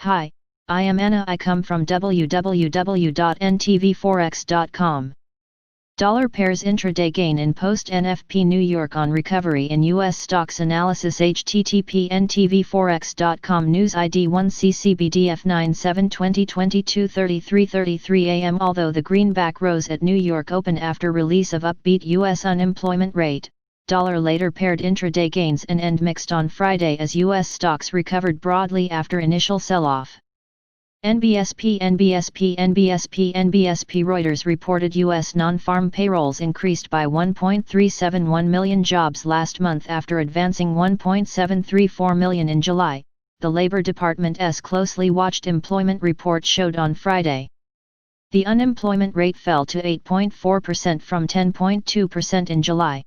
Hi, I am Anna. I come from www.ntvforex.com. Dollar pairs intraday gain in post-NFP New York on recovery in U.S. stocks analysis. http ntvforex.com News ID 1CCBDF 9/7/2022 33:33 am. Although the greenback rose at New York Open after release of upbeat U.S. unemployment rate, dollar later paired intraday gains and end mixed on Friday as U.S. stocks recovered broadly after initial sell-off. NBSP Reuters reported U.S. non-farm payrolls increased by 1.371 million jobs last month after advancing 1.734 million in July, the Labor Department's closely watched employment report showed on Friday. The unemployment rate fell to 8.4% from 10.2% in July.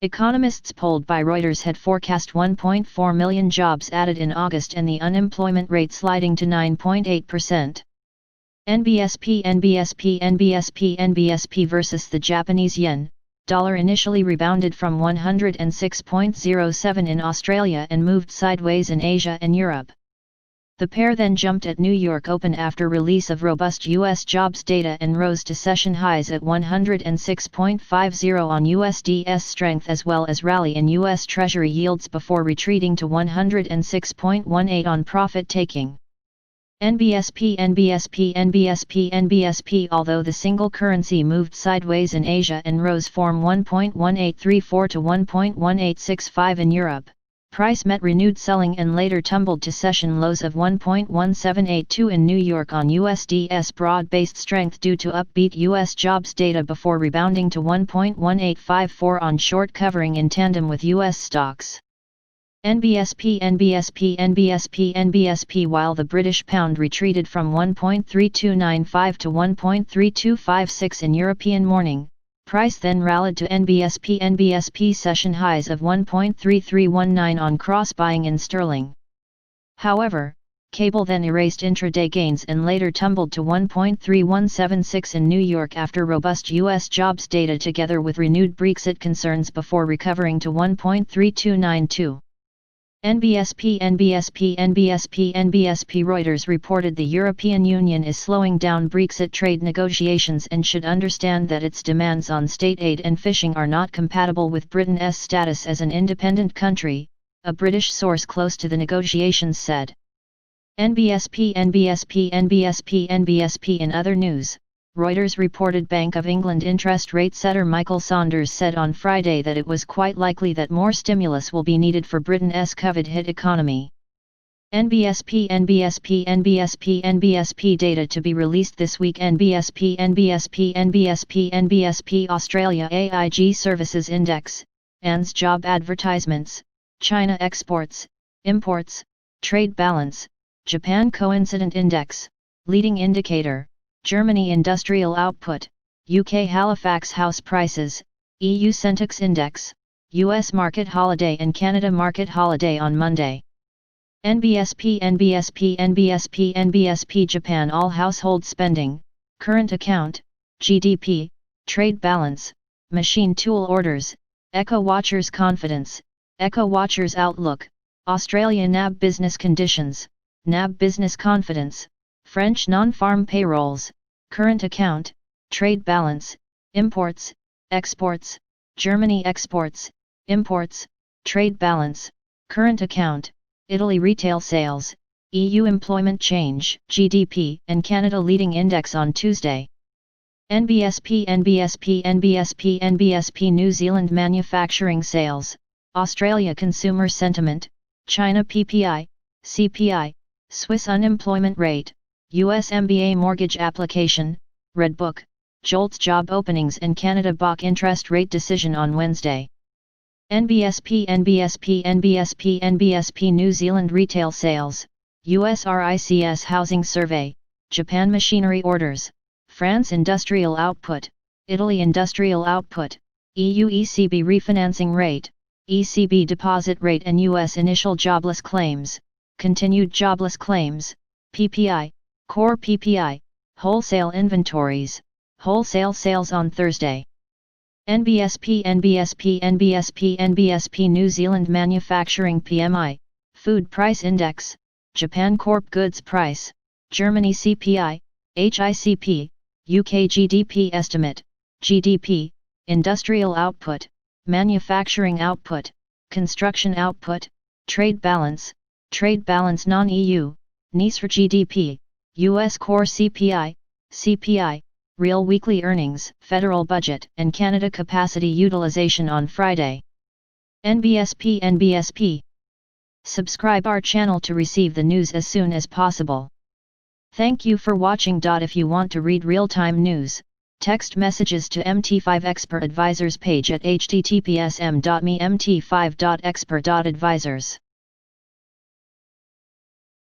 Economists polled by Reuters had forecast 1.4 million jobs added in August and the unemployment rate sliding to 9.8%. NBSP versus the Japanese yen. Dollar initially rebounded from 106.07 in Australia and moved sideways in Asia and Europe. The pair then jumped at New York Open after release of robust U.S. jobs data and rose to session highs at 106.50 on USD's strength as well as rally in U.S. Treasury yields before retreating to 106.18 on profit-taking. NBSP Although the single currency moved sideways in Asia and rose from 1.1834 to 1.1865 in Europe, price met renewed selling and later tumbled to session lows of 1.1782 in New York on USD's broad-based strength due to upbeat U.S. jobs data before rebounding to 1.1854 on short covering in tandem with U.S. stocks. NBSP While the British pound retreated from 1.3295 to 1.3256 in European morning, price then rallied to NBSP session highs of 1.3319 on cross-buying in sterling. However, cable then erased intraday gains and later tumbled to 1.3176 in New York after robust U.S. jobs data together with renewed Brexit concerns before recovering to 1.3292. NBSP Reuters reported the European Union is slowing down Brexit trade negotiations and should understand that its demands on state aid and fishing are not compatible with Britain's status as an independent country, a British source close to the negotiations said. NBSP In other news, Reuters reported Bank of England interest rate setter Michael Saunders said on Friday that it was quite likely that more stimulus will be needed for Britain's COVID-hit economy. NBSP data to be released this week. NBSP Australia AIG Services Index, ANZ job advertisements, China exports, imports, trade balance, Japan Coincident Index, leading indicator, Germany industrial output, UK Halifax house prices, EU Centix Index, US market holiday and Canada market holiday on Monday. NBSP Japan all household spending, current account, GDP, trade balance, machine tool orders, Echo Watchers confidence, Echo Watchers outlook, Australia NAB business conditions, NAB business confidence, French non-farm payrolls, current account, trade balance, imports, exports, Germany exports, imports, trade balance, current account, Italy retail sales, EU employment change, GDP, and Canada leading index on Tuesday. NBSP New Zealand manufacturing sales, Australia consumer sentiment, China PPI, CPI, Swiss unemployment rate, US MBA mortgage application, Redbook, JOLTS job openings and Canada BOC interest rate decision on Wednesday. NBSP New Zealand retail sales, US RICS housing survey, Japan machinery orders, France industrial output, Italy industrial output, EU ECB refinancing rate, ECB deposit rate and US initial jobless claims, continued jobless claims, PPI, core PPI, wholesale inventories, wholesale sales on Thursday. NBSP New Zealand manufacturing PMI, food price index, Japan Corp Goods Price, Germany CPI, HICP, UK GDP Estimate, GDP, Industrial Output, Manufacturing Output, Construction Output, Trade Balance Non-EU, NISR GDP, US Core CPI, CPI, Real Weekly Earnings, Federal Budget and Canada Capacity Utilization on Friday. NBSP. Subscribe our channel to receive the news as soon as possible. Thank you for watching. If you want to read real-time news, text messages to MT5 Expert Advisors page at https://mt5.expert.advisors.